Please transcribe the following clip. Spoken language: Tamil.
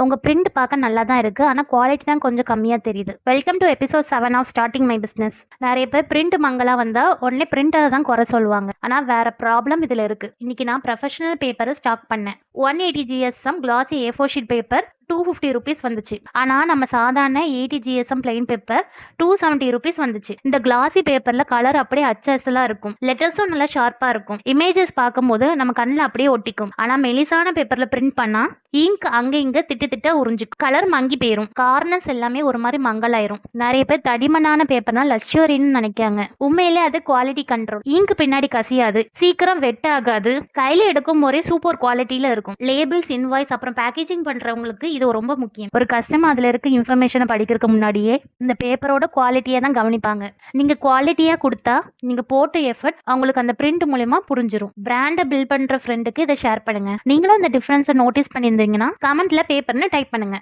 உங்க பிரிண்ட் பார்க்க நல்லா தான் இருக்கு, ஆனா குவாலிட்டி தான் கொஞ்சம் கம்மியா தெரியுது. Welcome to episode 7 of starting my business. நிறைய பேர் பிரிண்ட் மங்களா வந்தா உடனே பிரிண்டரை தான் குறை சொல்லுவாங்க. ஆனா வேற ப்ராப்ளம் இதுல இருக்கு. இன்னைக்கு நான் ப்ரொஃபஷனல் பேப்பரை ஸ்டாக் பண்ணேன். 180 GSM கிளாசி A4 sheet paper 250 rupees வந்துச்சு. ஆனா நம்ம சாதாரண 80 GSM பிளைன் பேப்பர் 270 rupees வந்துச்சு. இந்த கிளாசி பேப்பர்ல கலர் அப்படியே அச்சசலா இருக்கும், லெட்டர்ஸும் நல்லா ஷார்ப்பா இருக்கும், இமேஜஸ் பார்க்கும்போது நம்ம கண்ணில் அப்படியே ஒட்டிக்கும். ஆனா மெலிசான பேப்பர்ல பிரிண்ட் பண்ணா இங்க் அங்க இங்க திட்டு உறிஞ்சிக்கும், கலர் மங்கி போயிரும், கார்னர்ஸ் எல்லாமே ஒரு மாதிரி மங்கலாயிரும். நிறைய பேர் தடிமனான பேப்பர்னா லக்ஸுரின்னு நினைக்காங்க. உண்மையிலே அது குவாலிட்டி கண்ட்ரோல். இங்க் பின்னாடி கசியாது, சீக்கிரம் வெட் ஆகாது, கையில எடுக்கும் போதே சூப்பர் குவாலிட்டியில இருக்கும். லேபிள்ஸ், இன்வாய்ஸ் அப்புறம் பேக்கேஜிங் பண்றவங்களுக்கு இது ரொம்ப முக்கியம். ஒரு கஸ்டமர் அதுல இருக்க இன்ஃபர்மேஷனை படிக்கிறதுக்கு முன்னாடியே இந்த பேப்பரோட குவாலிட்டியை தான் கவனிப்பாங்க. நீங்க குவாலிட்டியா கொடுத்தா நீங்க போட்ட எஃபர்ட் அவங்களுக்கு அந்த பிரிண்ட் மூலமா புரிஞ்சிடும். பிராண்டை பில்ட் பண்ற ஃப்ரெண்டுக்கு இதை ஷேர் பண்ணுங்க. நீங்களும் இந்த டிஃபரன்ஸை நோட்டீஸ் பண்ணியிருந்தீங்கன்னா கமெண்ட்ல பேப்பர்னு டைப் பண்ணுங்க.